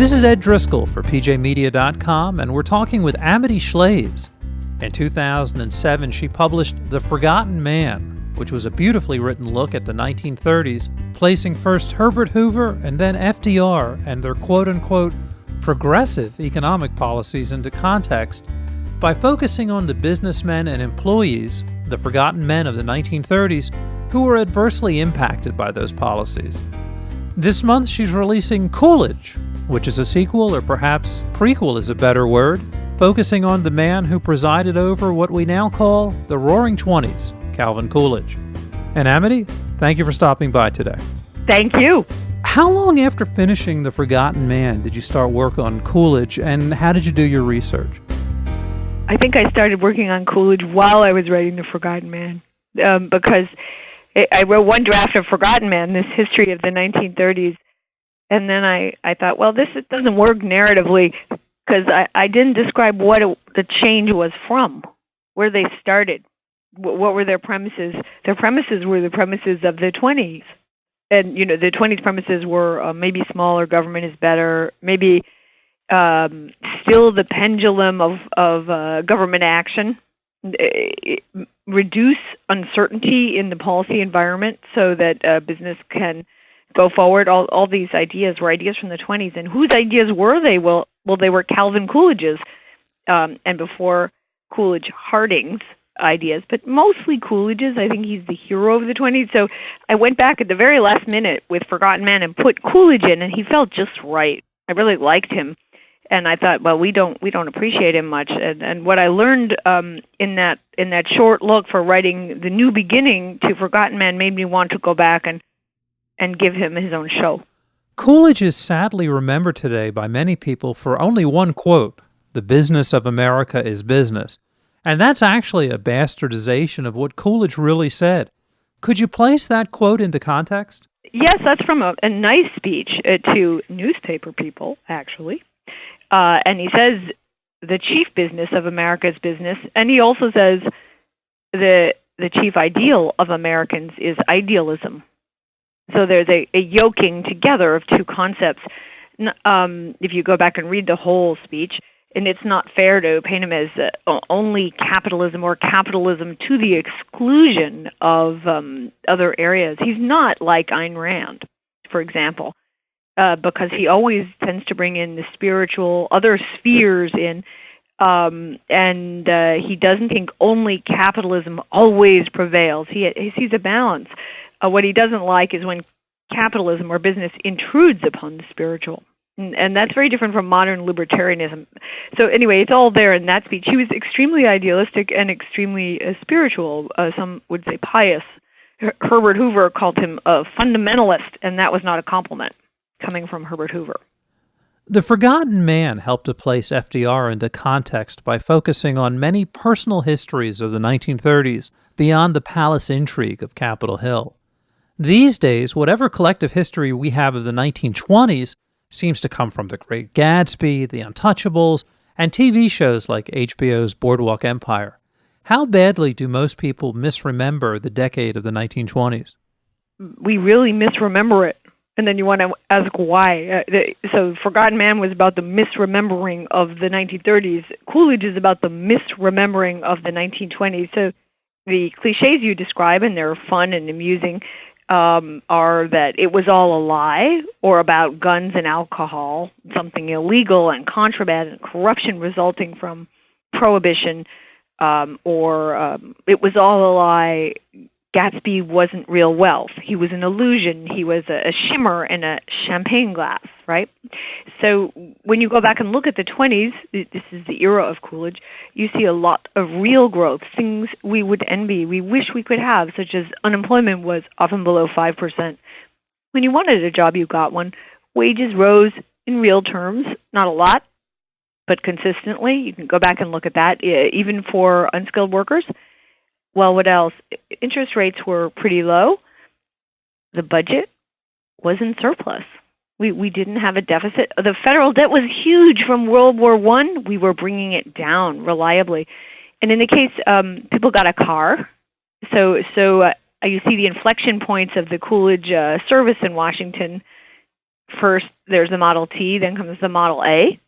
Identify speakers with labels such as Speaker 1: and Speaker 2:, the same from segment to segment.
Speaker 1: This is Ed Driscoll for PJmedia.com, and we're talking with Amity Shlaes. In 2007, she published The Forgotten Man, which was a beautifully written look at the 1930s, placing first Herbert Hoover and then FDR and their quote-unquote progressive economic policies into context by focusing on the businessmen and employees, the forgotten men of the 1930s, who were adversely impacted by those policies. This month, she's releasing Coolidge, which is a sequel, or perhaps prequel is a better word, focusing on the man who presided over what we now call the Roaring Twenties, Calvin Coolidge. And Amity, thank you for stopping by today.
Speaker 2: Thank you.
Speaker 1: How long after finishing The Forgotten Man did you start work on Coolidge, and how did you do your research?
Speaker 2: I think I started working on Coolidge while I was writing The Forgotten Man, because I wrote one draft of Forgotten Man, this history of the 1930s, and then I thought, well, it doesn't work narratively, because I didn't describe what the change was from, where they started, what were their premises. Their premises were the premises of the 20s. And, the 20s premises were maybe smaller government is better, maybe still the pendulum of government action, reduce uncertainty in the policy environment so that business can go forward. All these ideas were ideas from the 20s. And whose ideas were they? Well, they were Calvin Coolidge's, and before Coolidge, Harding's ideas, but mostly Coolidge's. I think he's the hero of the 20s. So I went back at the very last minute with Forgotten Man and put Coolidge in, and he felt just right. I really liked him. And I thought, well, we don't appreciate him much. And what I learned in that short look for writing the new beginning to Forgotten Man made me want to go back and give him his own show.
Speaker 1: Coolidge is sadly remembered today by many people for only one quote, "The business of America is business." And that's actually a bastardization of what Coolidge really said. Could you place that quote into context?
Speaker 2: Yes, that's from a nice speech to newspaper people, actually. And he says the chief business of America is business, and he also says the chief ideal of Americans is idealism. So there's a yoking together of two concepts. If you go back and read the whole speech, and it's not fair to paint him as only capitalism or capitalism to the exclusion of other areas. He's not like Ayn Rand, for example. Because he always tends to bring in the spiritual, other spheres in, and he doesn't think only capitalism always prevails. He sees a balance. What he doesn't like is when capitalism or business intrudes upon the spiritual. And that's very different from modern libertarianism. So anyway, it's all there in that speech. He was extremely idealistic and extremely spiritual, some would say pious. Herbert Hoover called him a fundamentalist, and that was not a compliment coming from Herbert Hoover.
Speaker 1: The Forgotten Man helped to place FDR into context by focusing on many personal histories of the 1930s beyond the palace intrigue of Capitol Hill. These days, whatever collective history we have of the 1920s seems to come from The Great Gatsby, The Untouchables, and TV shows like HBO's Boardwalk Empire. How badly do most people misremember the decade of the 1920s?
Speaker 2: We really misremember it. And then you want to ask why. So Forgotten Man was about the misremembering of the 1930s. Coolidge is about the misremembering of the 1920s. So the cliches you describe, and they're fun and amusing, are that it was all a lie, or about guns and alcohol, something illegal and contraband and corruption resulting from prohibition, or it was all a lie. Gatsby wasn't real wealth. He was an illusion. He was a shimmer in a champagne glass, right? So when you go back and look at the 20s, this is the era of Coolidge, you see a lot of real growth, things we would envy, we wish we could have, such as unemployment was often below 5%. When you wanted a job, you got one. Wages rose in real terms, not a lot, but consistently. You can go back and look at that, even for unskilled workers. Well, what else? Interest rates were pretty low. The budget was in surplus. We didn't have a deficit. The federal debt was huge from World War I. We were bringing it down reliably. And in the case, people got a car. So you see the inflection points of the Coolidge service in Washington first there's the Model T, then comes the Model A.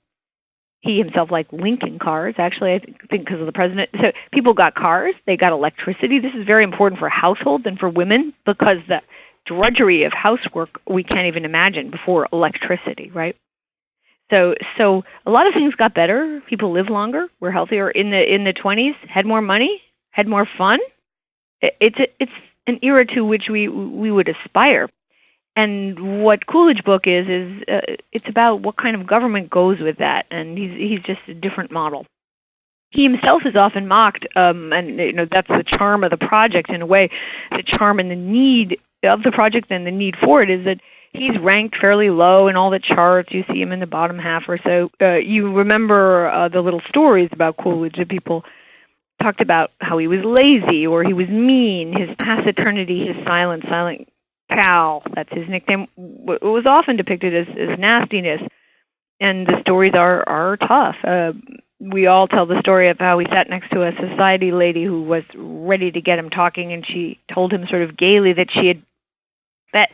Speaker 2: He himself liked Lincoln cars, actually, I think because of the president. So people got cars, they got electricity. This is very important for households and for women because the drudgery of housework we can't even imagine before electricity, right? So a lot of things got better. People lived longer, were healthier in the 20s, had more money, had more fun. It's an era to which we would aspire. And what Coolidge book is it's about what kind of government goes with that, and he's just a different model. He himself is often mocked, and that's the charm of the project in a way. The charm and the need of the project and the need for it is that he's ranked fairly low in all the charts. You see him in the bottom half or so. You remember the little stories about Coolidge that people talked about how he was lazy or he was mean, his taciturnity, his silent Cal, that's his nickname, was often depicted as nastiness, and the stories are tough. We all tell the story of how he sat next to a society lady who was ready to get him talking, and she told him sort of gaily that she had bet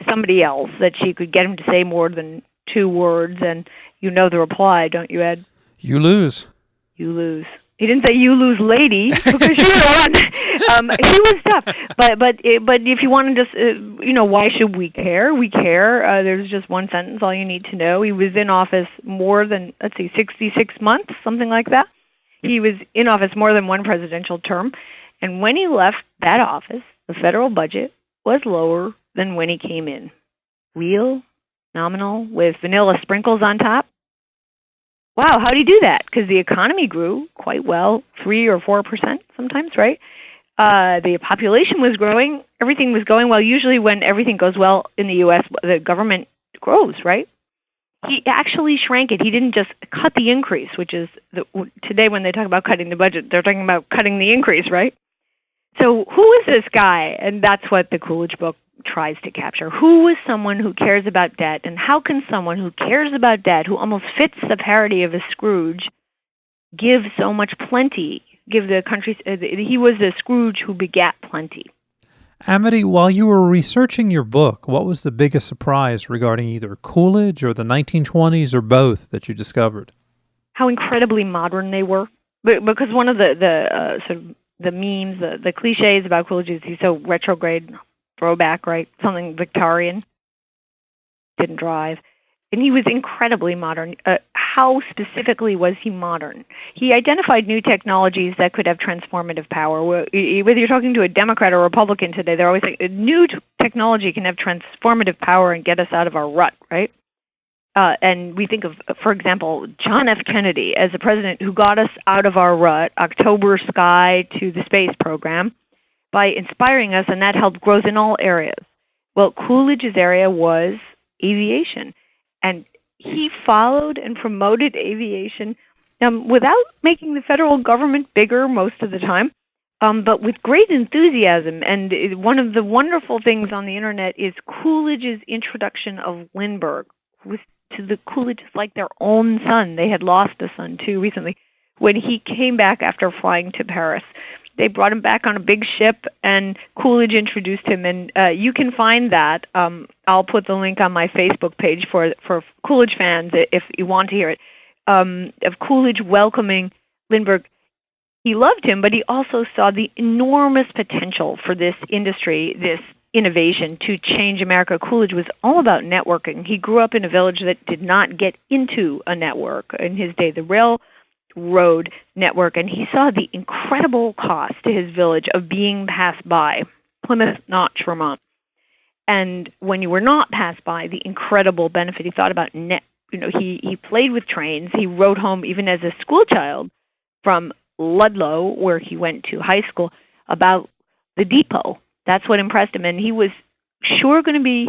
Speaker 2: somebody else that she could get him to say more than 2 words, and you know the reply, don't you, Ed?
Speaker 1: You lose.
Speaker 2: You lose. He didn't say "you lose, lady," because she won. He was tough, but if you want to just why should we care? We care. There's just one sentence, all you need to know. He was in office more than 66 months, something like that. He was in office more than one presidential term, and when he left that office, the federal budget was lower than when he came in. Real, nominal, with vanilla sprinkles on top. Wow, how did he do that? Because the economy grew quite well, 3 or 4% sometimes, right? The population was growing. Everything was going well. Usually when everything goes well in the U.S., the government grows, right? He actually shrank it. He didn't just cut the increase, which is, today when they talk about cutting the budget, they're talking about cutting the increase, right? So who is this guy? And that's what the Coolidge book tries to capture. Who is someone who cares about debt, and how can someone who cares about debt, who almost fits the parody of a Scrooge, give so much plenty, give the country... he was the Scrooge who begat plenty.
Speaker 1: Amity, while you were researching your book, what was the biggest surprise regarding either Coolidge or the 1920s or both that you discovered?
Speaker 2: How incredibly modern they were. Because one of the sort of the memes, the cliches about Coolidge is he's so retrograde, throwback, right? Something Victorian. Didn't drive. And he was incredibly modern. How specifically was he modern? He identified new technologies that could have transformative power. Whether you're talking to a Democrat or Republican today, they're always saying, new technology can have transformative power and get us out of our rut, right? And we think of, for example, John F. Kennedy as a president who got us out of our rut, October sky to the space program, by inspiring us, and that helped growth in all areas. Well, Coolidge's area was aviation, and he followed and promoted aviation without making the federal government bigger most of the time, but with great enthusiasm. And one of the wonderful things on the internet is Coolidge's introduction of Lindbergh, to the Coolidges like their own son. They had lost a son, too, recently. When he came back after flying to Paris, they brought him back on a big ship, and Coolidge introduced him. And you can find that. I'll put the link on my Facebook page for Coolidge fans if you want to hear it, of Coolidge welcoming Lindbergh. He loved him, but he also saw the enormous potential for this industry, this innovation to change America. Coolidge was all about networking. He grew up in a village that did not get into a network in his day, the railroad network, and he saw the incredible cost to his village of being passed by, Plymouth Notch, Vermont. And when you were not passed by, the incredible benefit. He thought about he played with trains. He rode home even as a school child from Ludlow, where he went to high school, about the depot. That's what impressed him, and he was sure going to be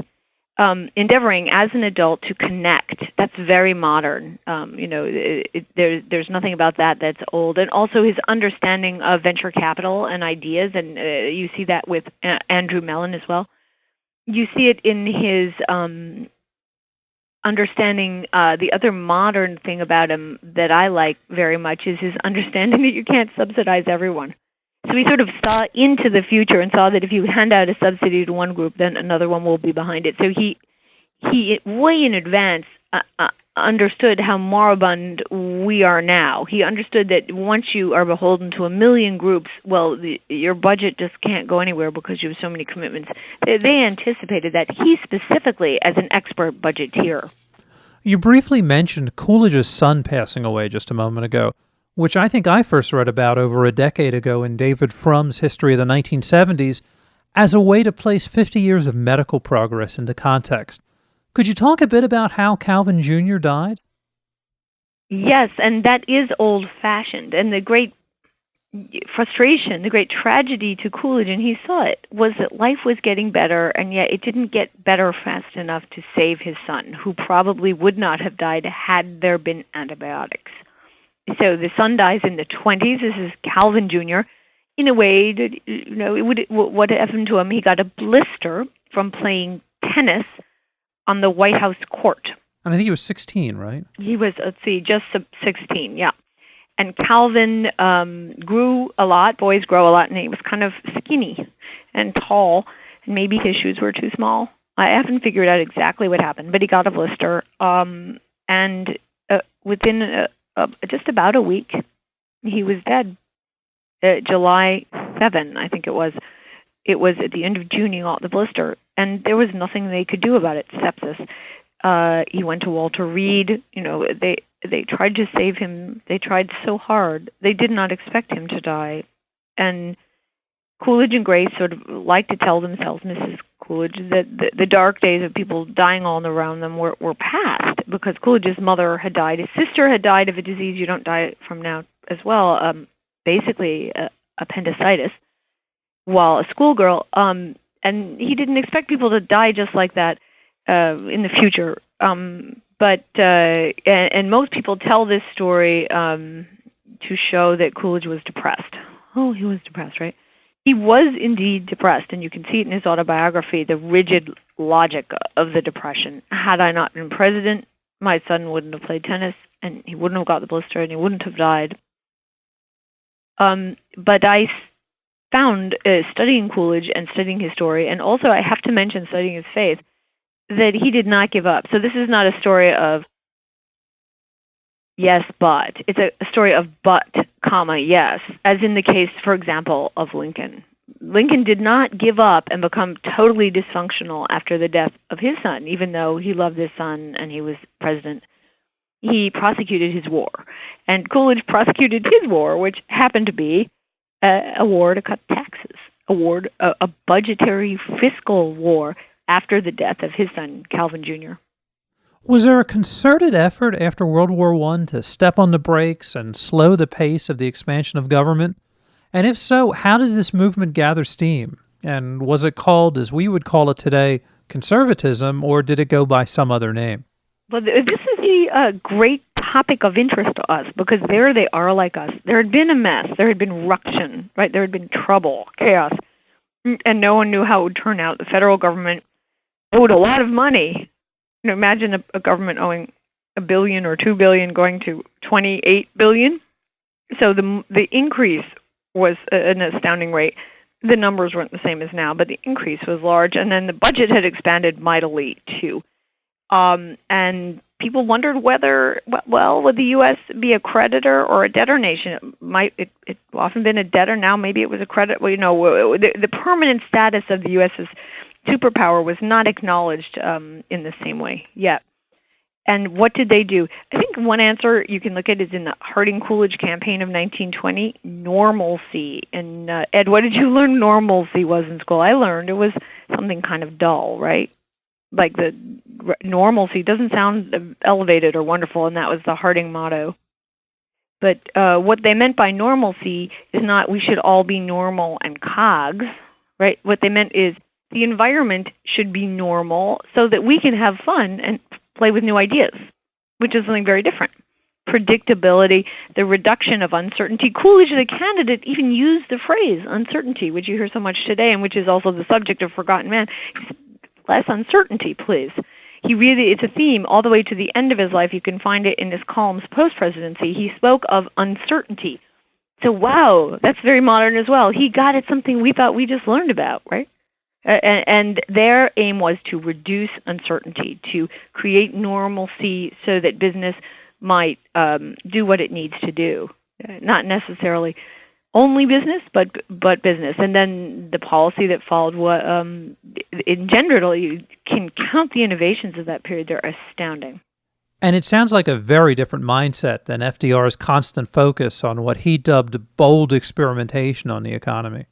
Speaker 2: endeavoring as an adult to connect. That's very modern. There's nothing about that that's old. And also his understanding of venture capital and ideas, and you see that with Andrew Mellon as well. You see it in his understanding. The other modern thing about him that I like very much is his understanding that you can't subsidize everyone. So he sort of saw into the future and saw that if you hand out a subsidy to one group, then another one will be behind it. So he he way in advance understood how moribund we are now. He understood that once you are beholden to a million groups, well, your budget just can't go anywhere because you have so many commitments. They anticipated that. He specifically, as an expert budgeteer.
Speaker 1: You briefly mentioned Coolidge's son passing away just a moment ago, which I think I first read about over a decade ago in David Frum's History of the 1970s as a way to place 50 years of medical progress into context. Could you talk a bit about how Calvin Jr. died?
Speaker 2: Yes, and that is old-fashioned. And the great frustration, the great tragedy to Coolidge, and he saw it, was that life was getting better, and yet it didn't get better fast enough to save his son, who probably would not have died had there been antibiotics. So the son dies in the 20s. This is Calvin Jr. In a way, what happened to him, he got a blister from playing tennis on the White House court.
Speaker 1: And I think he was 16, right?
Speaker 2: He was, just 16, yeah. And Calvin grew a lot. Boys grow a lot, and he was kind of skinny and tall, and maybe his shoes were too small. I haven't figured out exactly what happened, but he got a blister. And within just about a week, he was dead. July 7, I think it was. It was at the end of June he got the blister, and there was nothing they could do about it, sepsis. He went to Walter Reed. They tried to save him. They tried so hard. They did not expect him to die. And Coolidge and Grace sort of like to tell themselves, Mrs. Coolidge, that the dark days of people dying all around them were past, because Coolidge's mother had died. His sister had died of a disease you don't die from now as well, basically appendicitis, while a schoolgirl. And he didn't expect people to die just like that in the future. But most people tell this story to show that Coolidge was depressed. Oh, he was depressed, right? He was indeed depressed, and you can see it in his autobiography, the rigid logic of the depression. Had I not been president, my son wouldn't have played tennis, and he wouldn't have got the blister, and he wouldn't have died. But I found, studying Coolidge and studying his story, and also I have to mention studying his faith, that he did not give up. So this is not a story of yes, but. It's a story of but, comma, yes, as in the case, for example, of Lincoln. Lincoln did not give up and become totally dysfunctional after the death of his son, even though he loved his son and he was president. He prosecuted his war. And Coolidge prosecuted his war, which happened to be a war to cut taxes, a budgetary fiscal war after the death of his son, Calvin Jr.
Speaker 1: Was there a concerted effort after World War I to step on the brakes and slow the pace of the expansion of government? And if so, how did this movement gather steam? And was it called, as we would call it today, conservatism, or did it go by some other name?
Speaker 2: Well, this is a great topic of interest to us, because there they are like us. There had been a mess. There had been ruction, right? There had been trouble, chaos, and no one knew how it would turn out. The federal government owed a lot of money. Imagine a government owing $1 billion or $2 billion going to $28 billion. So the increase was an astounding rate. The numbers weren't the same as now, but the increase was large. And then the budget had expanded mightily, too. And people wondered whether, would the U.S. be a creditor or a debtor nation? It's often been a debtor. Now maybe it was a creditor. The permanent status of the U.S. as superpower was not acknowledged in the same way yet. And what did they do? I think one answer you can look at is in the Harding-Coolidge campaign of 1920, normalcy. And Ed, what did you learn normalcy was in school? I learned it was something kind of dull, right? Like the normalcy doesn't sound elevated or wonderful, and that was the Harding motto. But what they meant by normalcy is not we should all be normal and cogs, right? What they meant is the environment should be normal so that we can have fun and play with new ideas, which is something very different. Predictability, the reduction of uncertainty. Coolidge, the candidate, even used the phrase uncertainty, which you hear so much today and which is also the subject of Forgotten Man. Less uncertainty, please. It's a theme all the way to the end of his life. You can find it in his columns post-presidency. He spoke of uncertainty. So, wow, that's very modern as well. He got at something we thought we just learned about, right? And their aim was to reduce uncertainty, to create normalcy so that business might do what it needs to do. Not necessarily only business, but business. And then the policy that followed engendered, you can count the innovations of that period. They're astounding.
Speaker 1: And it sounds like a very different mindset than FDR's constant focus on what he dubbed bold experimentation on the economy.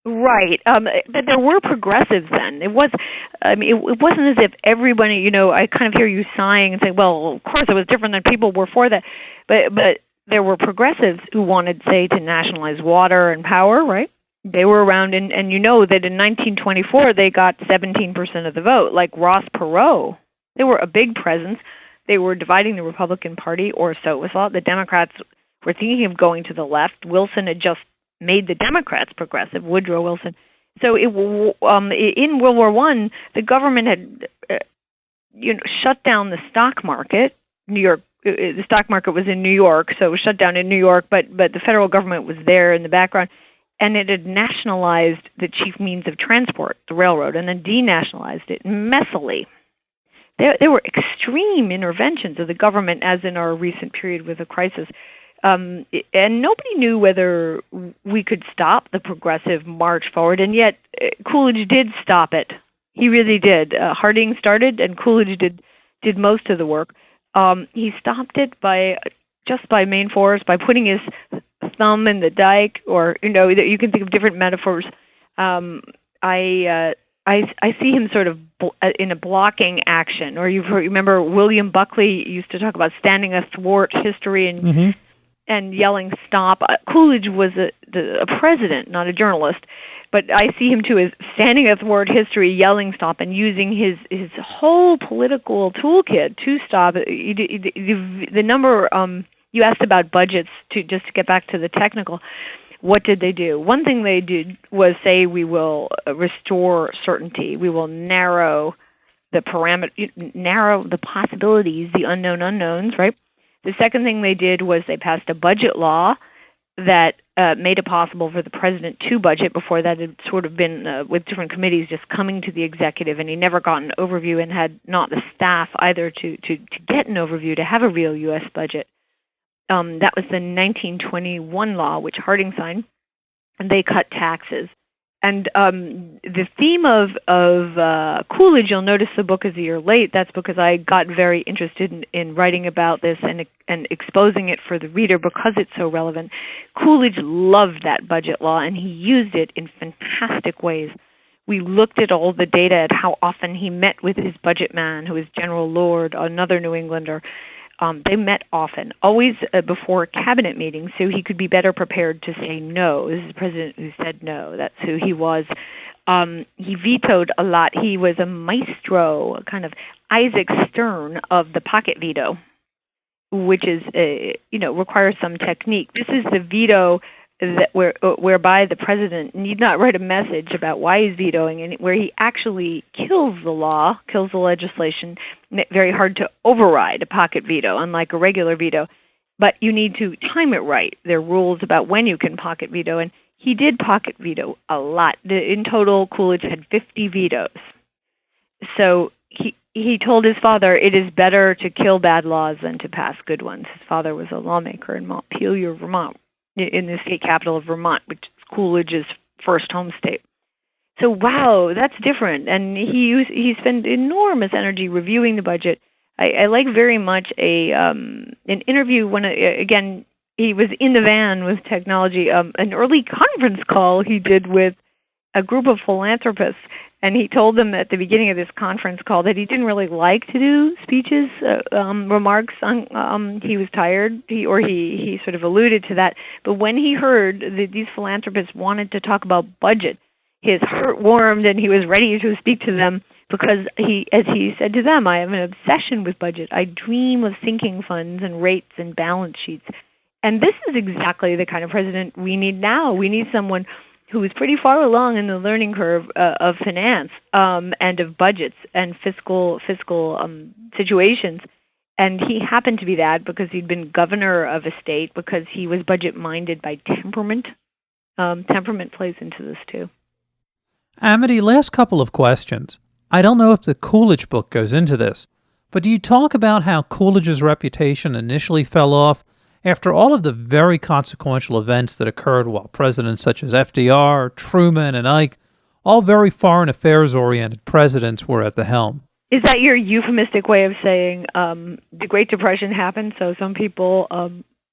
Speaker 2: Right, but there were progressives then. It wasn't as if everybody. I kind of hear you sighing and say, "Well, of course it was different than people were for that," but there were progressives who wanted, say, to nationalize water and power. Right, they were around, and that in 1924 they got 17% of the vote. Like Ross Perot, they were a big presence. They were dividing the Republican Party, or so it was thought. The Democrats were thinking of going to the left. Wilson had just made the Democrats progressive, Woodrow Wilson. So in World War I, the government had shut down the stock market. New York, the stock market was in New York, so it was shut down in New York, but the federal government was there in the background, and it had nationalized the chief means of transport, the railroad, and then denationalized it messily. There were extreme interventions of the government, as in our recent period with the crisis. And nobody knew whether we could stop the progressive march forward, and yet Coolidge did stop it. He really did. Harding started, and Coolidge did most of the work. He stopped it by main force, by putting his thumb in the dike, or you can think of different metaphors. I see him sort of in a blocking action, or you remember William Buckley used to talk about standing athwart history and yelling stop. Coolidge was a president, not a journalist, but I see him too as standing athwart history, yelling stop, and using his whole political toolkit to stop. The number you asked about budgets, to get back to the technical. What did they do? One thing they did was say, we will restore certainty. We will narrow the possibilities, the unknown unknowns, right? The second thing they did was they passed a budget law that made it possible for the president to budget. Before that, had sort of been with different committees just coming to the executive, and he never got an overview and had not the staff either to get an overview, to have a real U.S. budget. That was the 1921 law, which Harding signed, and they cut taxes. And the theme of Coolidge, you'll notice the book is a year late. That's because I got very interested in writing about this and exposing it for the reader because it's so relevant. Coolidge loved that budget law, and he used it in fantastic ways. We looked at all the data at how often he met with his budget man, who was General Lord, another New Englander. They met often, always before cabinet meetings, so he could be better prepared to say no. This is the president who said no. That's who he was. He vetoed a lot. He was a maestro, a kind of Isaac Stern of the pocket veto, which is, requires some technique. This is the veto whereby the president need not write a message about why he's vetoing, and where he actually kills the law, kills the legislation. Very hard to override a pocket veto, unlike a regular veto. But you need to time it right. There are rules about when you can pocket veto, and he did pocket veto a lot. In total, Coolidge had 50 vetoes. So he told his father, it is better to kill bad laws than to pass good ones. His father was a lawmaker in Montpelier, Vermont, in the state capital of Vermont, which is Coolidge's first home state. So, wow, that's different. And he spent enormous energy reviewing the budget. I like very much an interview when, again, he was in the van with technology, an early conference call he did with a group of philanthropists. And he told them at the beginning of this conference call that he didn't really like to do speeches, remarks. He was tired, he sort of alluded to that. But when he heard that these philanthropists wanted to talk about budget, his heart warmed and he was ready to speak to them because as he said to them, I have an obsession with budget. I dream of sinking funds and rates and balance sheets. And this is exactly the kind of president we need now. We need someone who is pretty far along in the learning curve of finance and of budgets and fiscal situations. And he happened to be that because he'd been governor of a state, because he was budget-minded by temperament. Temperament plays into this, too.
Speaker 1: Amity, last couple of questions. I don't know if the Coolidge book goes into this, but do you talk about how Coolidge's reputation initially fell off after all of the very consequential events that occurred while presidents such as FDR, Truman, and Ike, all very foreign affairs-oriented presidents, were at the helm?
Speaker 2: Is that your euphemistic way of saying the Great Depression happened, so some people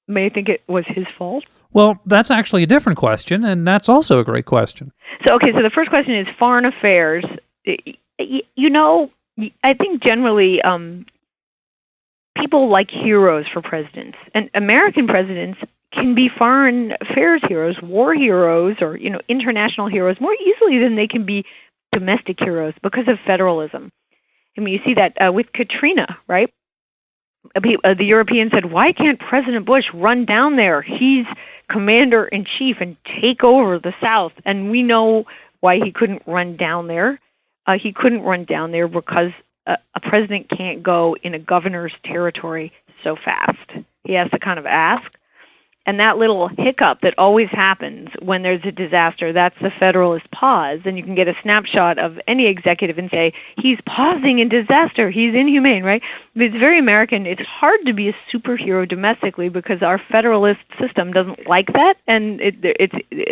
Speaker 2: may think it was his fault?
Speaker 1: Well, that's actually a different question, and that's also a great question.
Speaker 2: So the first question is foreign affairs. You know, I think generally people like heroes for presidents, and American presidents can be foreign affairs heroes, war heroes, or international heroes more easily than they can be domestic heroes because of federalism. I mean, you see that with Katrina, right? The Europeans said, why can't President Bush run down there? He's commander-in-chief and take over the South. And we know why he couldn't run down there. He couldn't run down there because a president can't go in a governor's territory so fast. He has to kind of ask. And that little hiccup that always happens when there's a disaster, that's the Federalist pause. And you can get a snapshot of any executive and say, he's pausing in disaster. He's inhumane, right? But it's very American. It's hard to be a superhero domestically because our Federalist system doesn't like that. And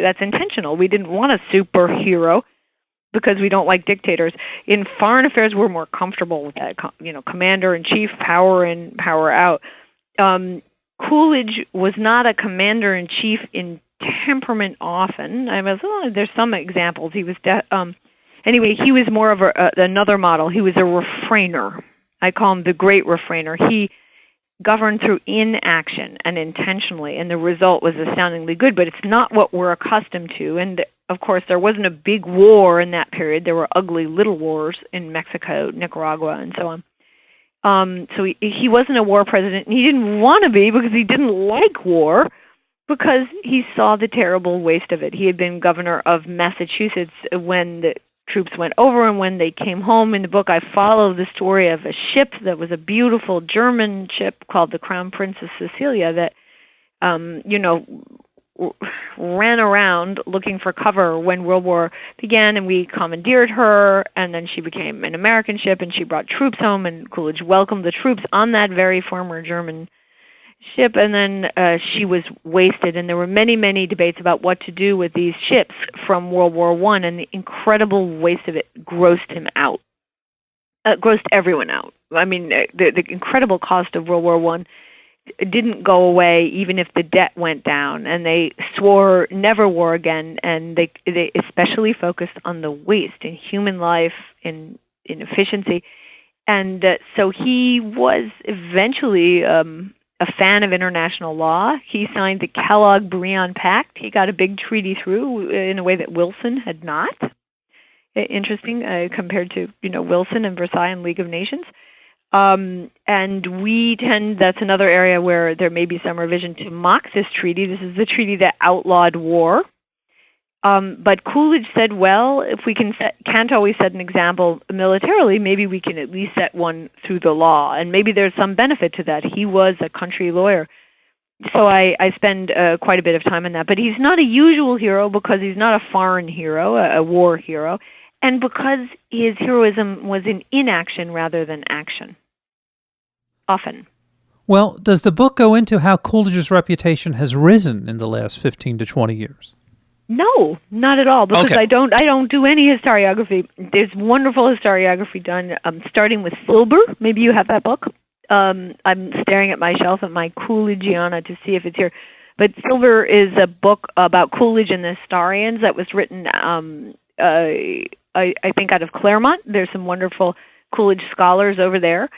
Speaker 2: that's intentional. We didn't want a superhero because we don't like dictators. In foreign affairs, we're more comfortable with that, commander-in-chief, power in, power out. Coolidge was not a commander-in-chief in temperament often. I mean, there's some examples. He was, anyway, he was more of another model. He was a refrainer. I call him the great refrainer. He governed through inaction and intentionally, and the result was astoundingly good, but it's not what we're accustomed to. And, of course, there wasn't a big war in that period. There were ugly little wars in Mexico, Nicaragua, and so on. So he wasn't a war president, and he didn't want to be because he didn't like war, because he saw the terrible waste of it. He had been governor of Massachusetts when the troops went over, and when they came home. In the book, I follow the story of a ship that was a beautiful German ship called the Crown Princess Cecilia that, ran around looking for cover when World War began, and we commandeered her, and then she became an American ship, and she brought troops home, and Coolidge welcomed the troops on that very former German ship, and then she was wasted, and there were many, many debates about what to do with these ships from World War I, and the incredible waste of it grossed him out, grossed everyone out. I mean, the incredible cost of World War I didn't go away even if the debt went down, and they swore never war again, and they especially focused on the waste in human life, in efficiency. And so he was eventually a fan of international law. He signed the Kellogg-Briand Pact. He got a big treaty through in a way that Wilson had not. Interesting compared to Wilson and Versailles and League of Nations. And we tend, that's another area where there may be some revision to mock this treaty. This is the treaty that outlawed war. But Coolidge said, well, if we can't always set an example militarily, maybe we can at least set one through the law. And maybe there's some benefit to that. He was a country lawyer. So I spend quite a bit of time on that. But he's not a usual hero because he's not a foreign hero, a war hero, and because his heroism was in inaction rather than action. Often.
Speaker 1: Well, does the book go into how Coolidge's reputation has risen in the last 15 to 20 years?
Speaker 2: No, not at all, because
Speaker 1: okay.
Speaker 2: I don't do any historiography. There's wonderful historiography done, starting with Silber. Maybe you have that book. I'm staring at my shelf at my Coolidgiana to see if it's here. But Silber is a book about Coolidge and the historians that was written, I think, out of Claremont. There's some wonderful Coolidge scholars over there.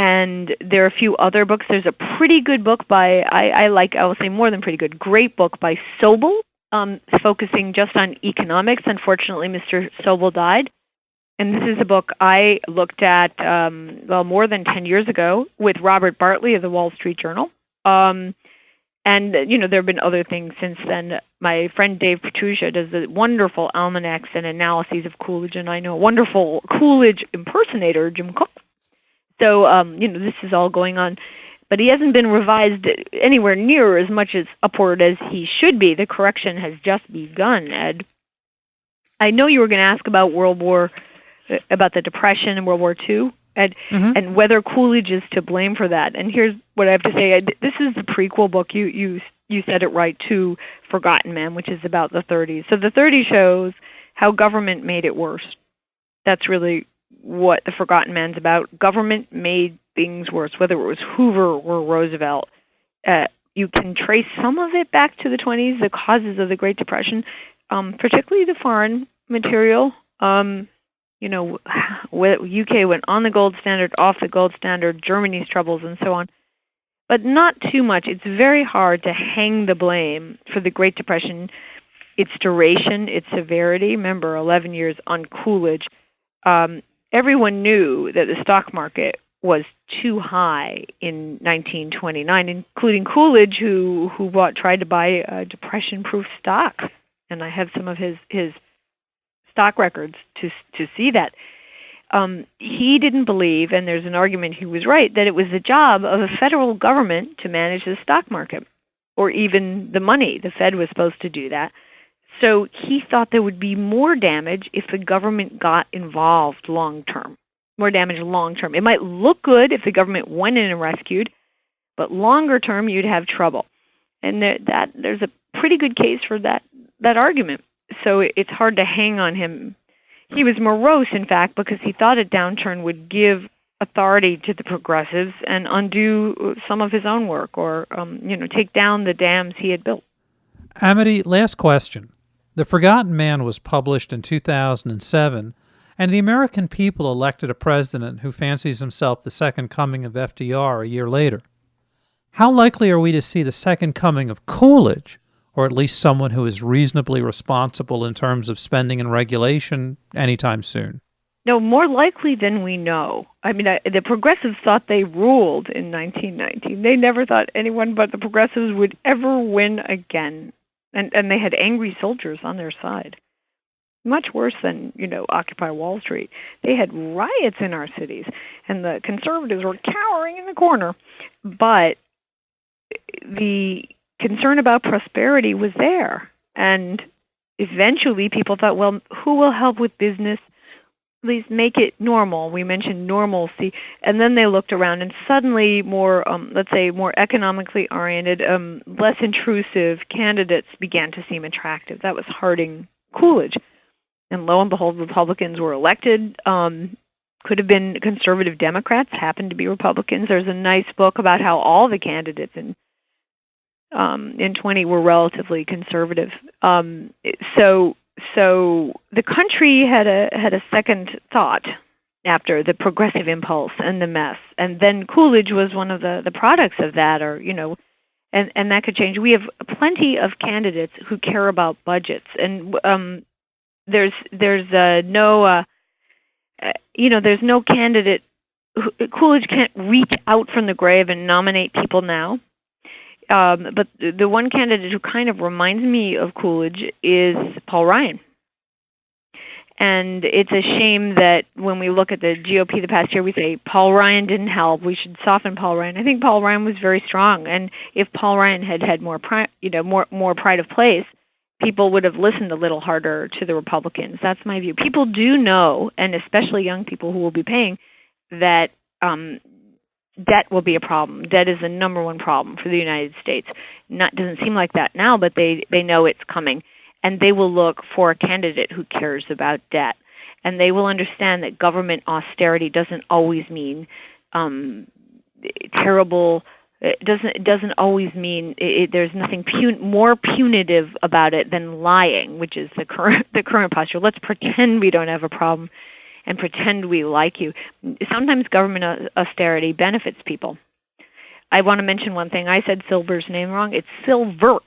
Speaker 2: And there are a few other books. There's a pretty good book by, I will say more than pretty good, great book by Sobel, focusing just on economics. Unfortunately, Mr. Sobel died. And this is a book I looked at, more than 10 years ago with Robert Bartley of the Wall Street Journal. And, there have been other things since then. My friend Dave Petrucia does the wonderful almanacs and analyses of Coolidge, and I know a wonderful Coolidge impersonator, Jim Cook. So, this is all going on. But he hasn't been revised anywhere near as much as upward as he should be. The correction has just begun, Ed. I know you were going to ask about about the Depression and World War II, and whether Coolidge is to blame for that. And here's what I have to say. This is the prequel book. You said it right, to Forgotten Man, which is about the 30s. So the 30s shows how government made it worse. That's really what the Forgotten Man's about. Government made things worse, whether it was Hoover or Roosevelt. You can trace some of it back to the 20s, the causes of the Great Depression, particularly the foreign material. UK went on the gold standard, off the gold standard, Germany's troubles, and so on. But not too much. It's very hard to hang the blame for the Great Depression, its duration, its severity. Remember, 11 years on Coolidge. Everyone knew that the stock market was too high in 1929, including Coolidge, who tried to buy depression-proof stocks. And I have some of his stock records to see that. He didn't believe, and there's an argument he was right, that it was the job of a federal government to manage the stock market, or even the money. The Fed was supposed to do that. So he thought there would be more damage if the government got involved long-term. More damage long-term. It might look good if the government went in and rescued, but longer-term you'd have trouble. And there's a pretty good case for that argument. So it's hard to hang on him. He was morose, in fact, because he thought a downturn would give authority to the progressives and undo some of his own work, or take down the dams he had built.
Speaker 1: Amity, last question. The Forgotten Man was published in 2007, and the American people elected a president who fancies himself the second coming of FDR a year later. How likely are we to see the second coming of Coolidge, or at least someone who is reasonably responsible in terms of spending and regulation, anytime soon?
Speaker 2: No, more likely than we know. I mean, the progressives thought they ruled in 1919. They never thought anyone but the progressives would ever win again. And they had angry soldiers on their side. Much worse than, Occupy Wall Street. They had riots in our cities, and the conservatives were cowering in the corner. But the concern about prosperity was there. And eventually people thought, well, who will help with business? Please make it normal. We mentioned normalcy. And then they looked around, and suddenly more, more economically oriented, less intrusive candidates began to seem attractive. That was Harding Coolidge. And lo and behold, Republicans were elected. Could have been conservative Democrats, happened to be Republicans. There's a nice book about how all the candidates in 20 were relatively conservative. So the country had a second thought after the progressive impulse and the mess, and then Coolidge was one of the products of that, and that could change. We have plenty of candidates who care about budgets, and there's no candidate. Coolidge can't reach out from the grave and nominate people now. But the one candidate who kind of reminds me of Coolidge is Paul Ryan. And it's a shame that when we look at the GOP the past year, we say Paul Ryan didn't help. We should soften Paul Ryan. I think Paul Ryan was very strong. And if Paul Ryan had more pride of place, people would have listened a little harder to the Republicans. That's my view. People do know, and especially young people who will be paying, that debt will be a problem. Debt is the number one problem for the United States. Doesn't seem like that now, but they know it's coming. And they will look for a candidate who cares about debt. And they will understand that government austerity doesn't always mean terrible. It doesn't always mean there's nothing more punitive about it than lying, which is the current posture. Let's pretend we don't have a problem and pretend we like you. Sometimes government austerity benefits people. I want to mention one thing. I said Silver's name wrong. It's Silver.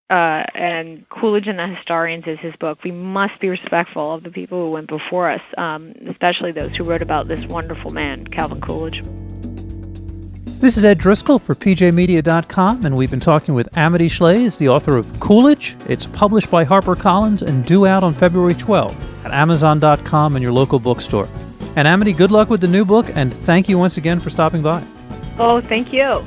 Speaker 2: And Coolidge and the Historians is his book. We must be respectful of the people who went before us, especially those who wrote about this wonderful man, Calvin Coolidge.
Speaker 1: This is Ed Driscoll for PJmedia.com, and we've been talking with Amity Shlaes, the author of Coolidge. It's published by HarperCollins and due out on February 12th at Amazon.com and your local bookstore. And Amity, good luck with the new book, and thank you once again for stopping by.
Speaker 2: Oh, thank you.